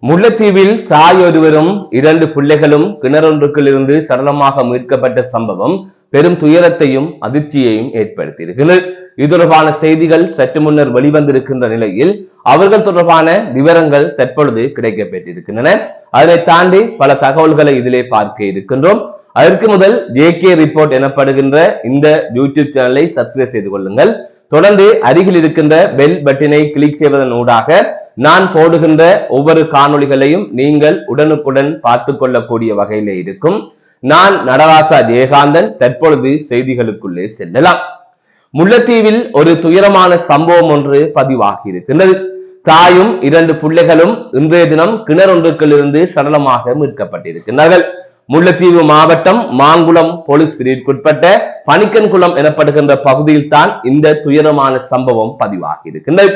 முல்லைத்தீவில் தாய் ஒருவரும் 2 பிள்ளைகளும் கிணறொன்றுக்குள் இருந்து சடலமாக மீட்கப்பட்ட சம்பவம் பெரும் துயரத்தையும் அதிர்ச்சியையும் ஏற்படுத்தியிருக்கிறது. இது தொடர்பான செய்திகள் சற்று முன்னர் வெளிவந்திருக்கின்ற நிலையில் அவர்கள் தொடர்பான விவரங்கள் தற்பொழுது கிடைக்கப்பெற்றிருக்கின்றன. அதனை தாண்டி பல தகவல்களை இதிலே பார்க்க இருக்கின்றோம். அதற்கு முதல் JK ரிப்போர்ட் எனப்படுகின்ற இந்த யூடியூப் சேனலை சப்ஸ்கிரைப் செய்து கொள்ளுங்கள். தொடர்ந்து அருகில் இருக்கின்ற பெல் பட்டினை கிளிக் செய்வதன் ஊடாக நான் போடுகின்ற ஒவ்வொரு காணொளிகளையும் நீங்கள் உடனுக்குடன் பார்த்து கொள்ளக்கூடிய வகையிலே இருக்கும். நான் நடராசா ஜெயகாந்தன். தற்பொழுது செய்திகளுக்குள்ளே செல்லலாம். முல்லைத்தீவில் ஒரு துயரமான சம்பவம் ஒன்று பதிவாகி இருக்கின்றது. தாயும் 2 பிள்ளைகளும் இன்றைய தினம் கிணறொன்றுக்குள் இருந்து சடலமாக மீட்கப்பட்டிருக்கிறார்கள். முல்லைத்தீவு மாவட்டம் மாங்குளம் போலீஸ் பிரிவுக்குட்பட்ட பணிக்கன்குளம் எனப்படுகின்ற பகுதியில் தான் இந்த துயரமான சம்பவம் பதிவாகி இருக்கின்றது.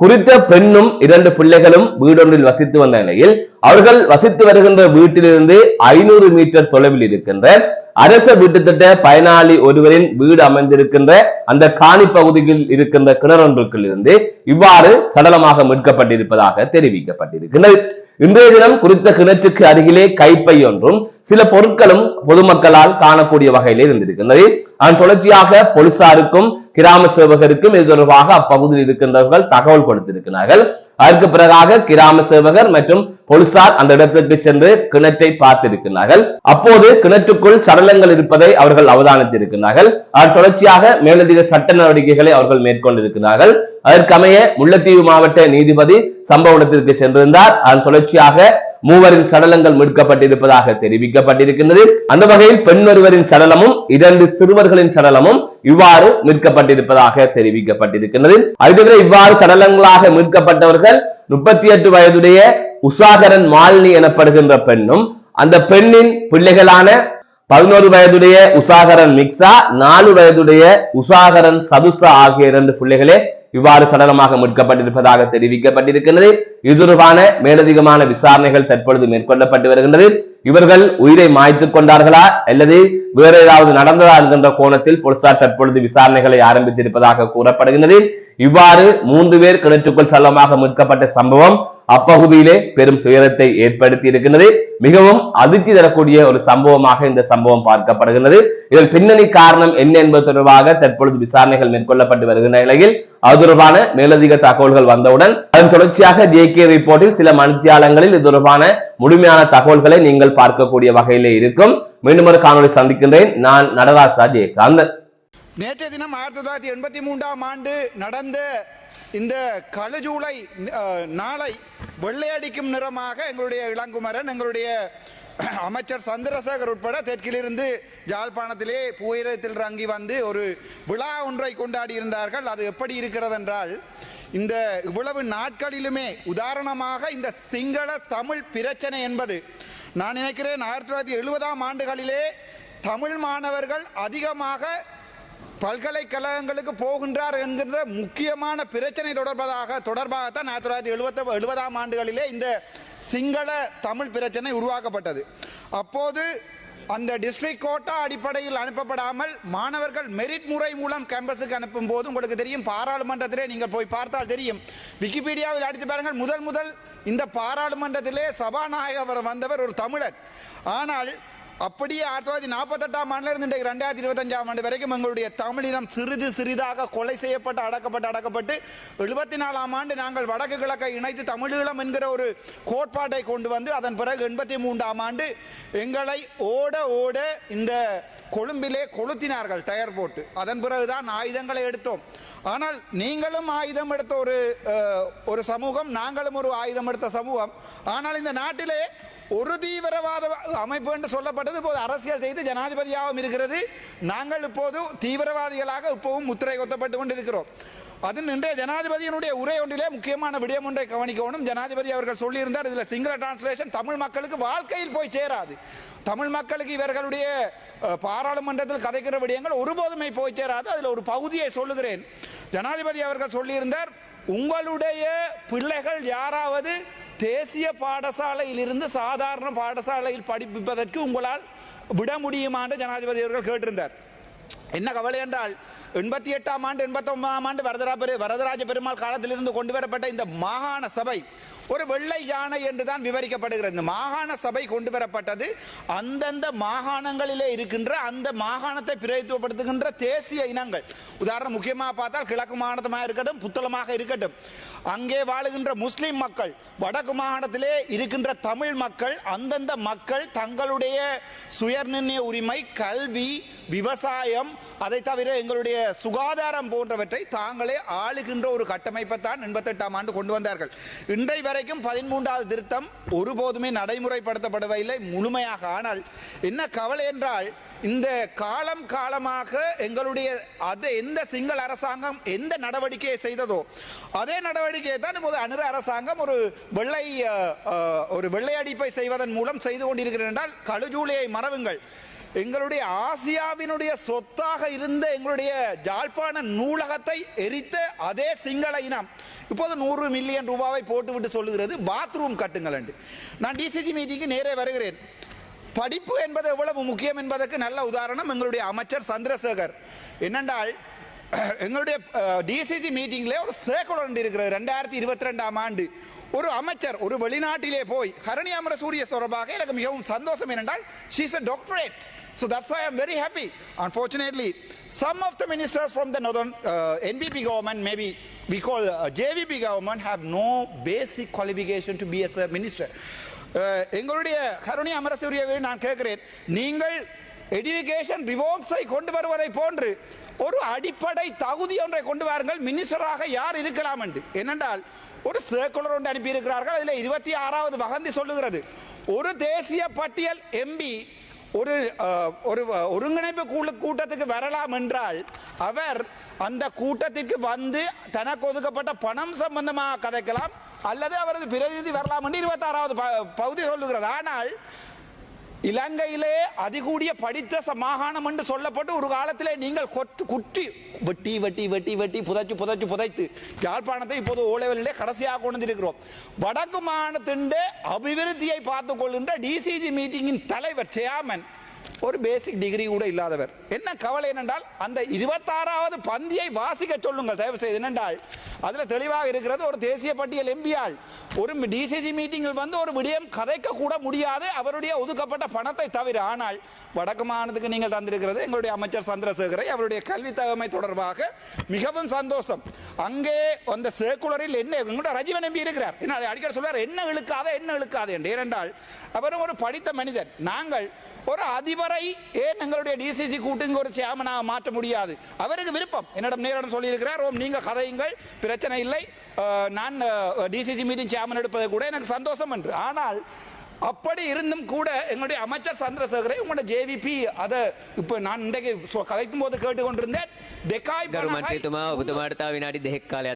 குறித்த பெண்ணும் 2 பிள்ளைகளும் வீடொன்றில் வசித்து வந்த நிலையில் அவர்கள் வசித்து வருகின்ற வீட்டிலிருந்து 500 மீட்டர் தொலைவில் இருக்கின்ற அரச வீட்டு திட்ட பயனாளி ஒருவரின் வீடு அமைந்திருக்கின்ற அந்த காணி பகுதியில் இருக்கின்ற கிணறொன்றுக்குள் இருந்து இவ்வாறு சடலமாக மீட்கப்பட்டிருப்பதாக தெரிவிக்கப்பட்டிருக்கிறது. இன்றைய தினம் குறித்த கிணற்றுக்கு அருகிலே கைப்பை ஒன்றும் சில பொருட்களும் பொதுமக்களால் காணக்கூடிய வகையிலே இருந்திருக்கின்றது. அதன் தொடர்ச்சியாக போலீசாருக்கும் கிராம சேவகருக்கும் இது தொடர்பாக அப்பகுதியில் இருக்கின்றவர்கள் தகவல் கொடுத்திருக்கிறார்கள். அதற்கு பிறகாக கிராம சேவகர் மற்றும் போலீசார் அந்த இடத்திற்கு சென்று கிணற்றை பார்த்திருக்கிறார்கள். அப்போது கிணற்றுக்குள் சடலங்கள் இருப்பதை அவர்கள் அவதானித்திருக்கிறார்கள். அதன் தொடர்ச்சியாக மேலதிக சட்ட நடவடிக்கைகளை அவர்கள் மேற்கொண்டிருக்கிறார்கள். அதற்கமைய முல்லைத்தீவு மாவட்ட நீதிபதி சம்பவ இடத்திற்கு சென்றிருந்தார். அதன் தொடர்ச்சியாக 3 சடலங்கள் மீட்கப்பட்டிருப்பதாக தெரிவிக்கப்பட்டிருக்கின்றது. அந்த வகையில் பெண் ஒருவரின் சடலமும் 2 சிறுவர்களின் சடலமும் இவ்வாறு மீட்கப்பட்டிருப்பதாக தெரிவிக்கப்பட்டிருக்கின்றது. அதுவே இவ்வாறு சடலங்களாக மீட்கப்பட்டவர்கள் 38 வயதுடைய உஷாகரன் மாலினி எனப்படுகின்ற பெண்ணும் அந்த பெண்ணின் பிள்ளைகளான 11 வயதுடைய உஷாகரன் மிக்சா, 4 வயதுடைய உஷாகரன் சதுசா ஆகிய 2 பிள்ளைகளே இவ்வாறு சடலமாக மீட்கப்பட்டிருப்பதாக தெரிவிக்கப்பட்டிருக்கிறது. இது தொடர்பான மேலதிகமான விசாரணைகள் தற்பொழுது மேற்கொள்ளப்பட்டு வருகின்றது. இவர்கள் உயிரை மாய்த்துக் கொண்டார்களா அல்லது வேற ஏதாவது நடந்ததா என்கின்ற கோணத்தில் போலீசார் தற்பொழுது விசாரணைகளை ஆரம்பித்திருப்பதாக கூறப்படுகின்றது. இவ்வாறு 3 பேர் கிணற்றுக்குள் சடலமாக மீட்கப்பட்ட சம்பவம் அப்பகுதியிலே பெரும் துயரத்தை ஏற்படுத்தி இருக்கின்றது. மிகவும் அதிர்ச்சி தரக்கூடிய ஒரு சம்பவமாக இந்த சம்பவம் பார்க்கப்படுகின்றது. இதன் பின்னணி காரணம் என்ன என்பது தொடர்பாக தற்பொழுது விசாரணைகள் மேற்கொள்ளப்பட்டு வருகின்ற நிலையில் அது தொடர்பான மேலதிக தகவல்கள் வந்தவுடன் அதன் தொடர்ச்சியாக JK ரிப்போர்ட்டில் சில மணித்தியாலங்களில் இது தொடர்பான முழுமையான தகவல்களை நீங்கள் பார்க்கக்கூடிய வகையிலே இருக்கும். மீண்டும் ஒரு காணொலி சந்திக்கின்றேன். நான் நடராசா ஜெயகாந்தன். நேற்றைய தினம் 1983ஆம் ஆண்டு நடந்த இந்த கழுஜூலை நாளை வெள்ளையடிக்கும் நிறமாக எங்களுடைய இளங்குமரன், எங்களுடைய அமைச்சர் சந்திரசேகர் உட்பட தெற்கிலிருந்து யாழ்ப்பாணத்திலே புகையிரத்தில் இறங்கி வந்து ஒரு விழா ஒன்றை கொண்டாடி இருந்தார்கள். அது எப்படி இருக்கிறது என்றால், இந்த இவ்வளவு நாட்களிலுமே உதாரணமாக இந்த சிங்கள தமிழ் பிரச்சனை என்பது நான் நினைக்கிறேன் 1970ஆம் ஆண்டுகளிலே தமிழ் மாணவர்கள் அதிகமாக பல்கலைக்கழகங்களுக்கு போகின்றார் என்கின்ற முக்கியமான பிரச்சனை தொடர்பாகத்தான் 1970ஆம் ஆண்டுகளிலே இந்த சிங்கள தமிழ் பிரச்சனை உருவாக்கப்பட்டது. அப்போது அந்த டிஸ்ட்ரிக்ட் கோட்டா அடிப்படையில் அனுப்பப்படாமல் மாணவர்கள் மெரிட் முறை மூலம் கேம்பஸுக்கு அனுப்பும் போது உங்களுக்கு தெரியும், பாராளுமன்றத்திலே நீங்கள் போய் பார்த்தால் தெரியும், விக்கிபீடியாவில் அடித்து பாருங்கள், முதல் இந்த பாராளுமன்றத்திலே சபாநாயகர் வந்தவர் ஒரு தமிழர். ஆனால் அப்படியே 1948ஆம் ஆண்டிலிருந்து 2025ஆம் ஆண்டு வரைக்கும் எங்களுடைய தமிழினம் சிறிதாக கொலை செய்யப்பட்டு அடக்கப்பட்டு 74ஆம் ஆண்டு நாங்கள் வடக்கு கிழக்கை இணைத்து தமிழீழம் என்கிற ஒரு கோட்பாட்டை கொண்டு வந்து அதன் பிறகு 83ஆம் ஆண்டு எங்களை ஓட இந்த கொழும்பிலே கொளுத்தினார்கள் டயர் போட்டு. அதன் பிறகுதான் ஆயுதங்களை எடுத்தோம். ஆனால் நீங்களும் ஆயுதம் எடுத்த ஒரு சமூகம், நாங்களும் ஒரு ஆயுதம் எடுத்த சமூகம். ஆனால் இந்த நாட்டிலே ஒரு தீவிரவாத அமைப்பு என்று சொல்லப்பட்டது இப்போது அரசியல் செய்து ஜனாதிபதியாகவும் இருக்கிறது. நாங்கள் இப்போது தீவிரவாதிகளாக இப்போவும் முத்திரை கொத்தப்பட்டு கொண்டிருக்கிறோம். அது இன்றைய ஜனாதிபதியினுடைய உரை ஒன்றிலே முக்கியமான விடயம் ஒன்றை கவனிக்கணும். ஜனாதிபதி அவர்கள் சொல்லியிருந்தார், இதில் சிங்கள டிரான்ஸ்லேஷன் தமிழ் மக்களுக்கு வாழ்க்கையில் போய் சேராது. தமிழ் மக்களுக்கு இவர்களுடைய பாராளுமன்றத்தில் கதைக்கிற விடயங்கள் ஒருபோதுமே போய் சேராது. அதில் ஒரு பகுதியை சொல்லுகிறேன். ஜனாதிபதி அவர்கள் சொல்லியிருந்தார், உங்களுடைய பிள்ளைகள் யாராவது தேசிய பாடசாலையில் இருந்து சாதாரண பாடசாலையில் படிப்பதற்கு உங்களால் விட முடியுமா என்று ஜனாதிபதி அவர்கள் கேட்டிருந்தார். என்ன கவலை என்றால் 88ஆம் ஆண்டு 89ஆம் ஆண்டு வரதராஜ பெருமாள் காலத்திலிருந்து கொண்டு வரப்பட்ட இந்த மாகாண சபை ஒரு வெள்ளை யானை என்றுதான் விவரிக்கப்படுகிறது. இந்த மாகாண சபை கொண்டு வரப்பட்டது அந்தந்த மாகாணங்களிலே இருக்கின்ற அந்த மாகாணத்தை பிரதித்துவப்படுத்துகின்ற தேசிய இனங்கள். உதாரணம் முக்கியமாக பார்த்தால் கிழக்கு மாகாணமாக இருக்கட்டும், புத்தளமாக இருக்கட்டும், அங்கே வாழுகின்ற முஸ்லிம் மக்கள், வடக்கு மாகாணத்திலே இருக்கின்ற தமிழ் மக்கள், அந்தந்த மக்கள் தங்களுடைய சுயநிர்ணய உரிமை, கல்வி, விவசாயம், அதை தவிர எங்களுடைய சுகாதாரம் போன்றவற்றை தாங்களே ஆளுகின்ற ஒரு கட்டமைப்பை தான் 88ஆம் ஆண்டு கொண்டு வந்தார்கள். இன்றை வரைக்கும் 13வது திருத்தம் ஒருபோதுமே நடைமுறைப்படுத்தப்படவில்லை முழுமையாக. ஆனால் என்ன கவலை என்றால், இந்த காலம் காலமாக எங்களுடைய எந்த சிங்கள அரசாங்கம் எந்த நடவடிக்கையை செய்ததோ அதே நடவடிக்கையை தான் இப்போது அனுர அரசாங்கம் ஒரு வெள்ளையடிப்பை செய்வதன் மூலம் செய்து கொண்டிருக்கிறது என்றால் கழுஜூலியை மறவுங்கள். எங்களுடைய ஆசியாவினுடைய சொத்தாக இருந்த எங்களுடைய ஜாழ்ப்பாண நூலகத்தை எரித்த அதே சிங்கள இனம் இப்போது 100 மில்லியன் ரூபாவை போட்டுவிட்டு சொல்லுகிறது பாத்ரூம் கட்டுங்கள் என்று. நான் டிசிசி மீட்டிங்கு நேரே வருகிறேன். படிப்பு என்பது எவ்வளவு முக்கியம் என்பதற்கு நல்ல உதாரணம் எங்களுடைய அமைச்சர் சந்திரசேகர். என்னென்றால் எங்களுடைய டிசிசி மீட்டிங்ல ஒரு சேக்குலர் இருக்கிறது. 2022ஆம் ஆண்டு ஒரு அமைச்சர் ஒரு வெளிநாட்டிலே போய் ஹரணி அமரசூரிய தொடர்பாக எனக்கு மிகவும் சந்தோஷம். என்னென்றால் she is a doctorate, so that's why I am very happy. Unfortunately, some of the ministers from the northern NPP government, maybe we call JVP government, have no basic qualification to be as a minister. எங்களுடைய ஹரணி அமரசூரியவை நான் கேட்கிறேன், நீங்கள் education ரிவோர்ப்ஸை கொண்டு வருவதை போன்று ஒரு அடிப்படை தகுதி ஒன்றை கொண்டு வாருங்கள். மினிஸ்டராக யார் இருக்கலாம் என்று. ஏனென்றால் ஒரு சர்க்குலர் ஒன்று அனுப்பியிருக்கிறார்கள். அதில் 26வது வகந்தி சொல்லுகிறது, ஒரு தேசிய பட்டியல் எம்பி ஒரு ஒருங்கிணைப்பு கூட்டத்துக்கு வரலாம் என்றால் அவர் அந்த கூட்டத்திற்கு வந்து தனக்கு ஒதுக்கப்பட்ட பணம் சம்பந்தமாக கதைக்கலாம் அல்லது அவரது பிரதிநிதி வரலாம் என்று 26வது பகுதி சொல்லுகிறது. ஆனால் இலங்கையிலே அதிகூடிய படித்த மாகாணம் என்று சொல்லப்பட்டு ஒரு காலத்திலே நீங்கள் குற்றி வெட்டி வெட்டி வெட்டி வெட்டி புதைச்சு புதைச்சு புதைத்து யாழ்ப்பாணத்தை இப்போது ஓலைவெளியிலே கடைசியாக கொண்டு இருக்கிறோம். வடக்கு மாகாணத்தின் அபிவிருத்தியை பார்த்துக் கொள்கின்ற டிசிசி மீட்டிங்கின் தலைவர் சேர்மன் ஒரு பேசிக் டிகிரி கூட இல்லாதவர். என்ன கவலை என்னென்றால் அந்த 26வது பந்தியை வாசிக்க சொல்லுங்கள் தயவு செய்து. என்னென்றால் அதில் தெளிவாக இருக்கிறது, ஒரு தேசிய பட்டியல் எம்பியால் ஒரு டிசிசி மீட்டிங்கில் வந்து ஒரு விடயம் கதைக்க கூட முடியாது அவருடைய ஒதுக்கப்பட்ட பணத்தை தவிர. ஆனால் வடக்கு மாகாணத்துக்கு நீங்கள் தந்திருக்கிறது எங்களுடைய அமைச்சர் சந்திரசேகரை, அவருடைய கல்வி தகமை தொடர்பாக மிகவும் சந்தோஷம். அங்கே அந்த சர்க்குலரில் என்ன எங்களுடைய ரஜீவன் எம்பி இருக்கிறார், என்ன அடிக்கடி சொல்வார், என்ன இழுக்காத என்று. ஏனென்றால் அவரும் ஒரு படித்த மனிதன். நாங்கள் ஒரு அதிபரை ஏன் எங்களுடைய டிசிசி கூட்டுங்க ஒரு சேர்மனாக மாற்ற முடியாது? அவருக்கு விருப்பம், என்னிடம் நேரிடம் சொல்லியிருக்கிறார், நீங்கள் கதையுங்கள், பிரச்சனை இல்லை, நான் டிசிசி மீட்டிங் சேர்மன் எடுப்பதை கூட எனக்கு சந்தோஷம் என்று. ஆனால் அப்படி இருந்தும் கூட எங்களுடைய அமைச்சர் சந்திரசேகரை உங்களுடைய ஜேவிபி அதை இப்போ நான் இன்றைக்கு கதைக்கும் போது கேட்டுக்கொண்டிருந்தேன்.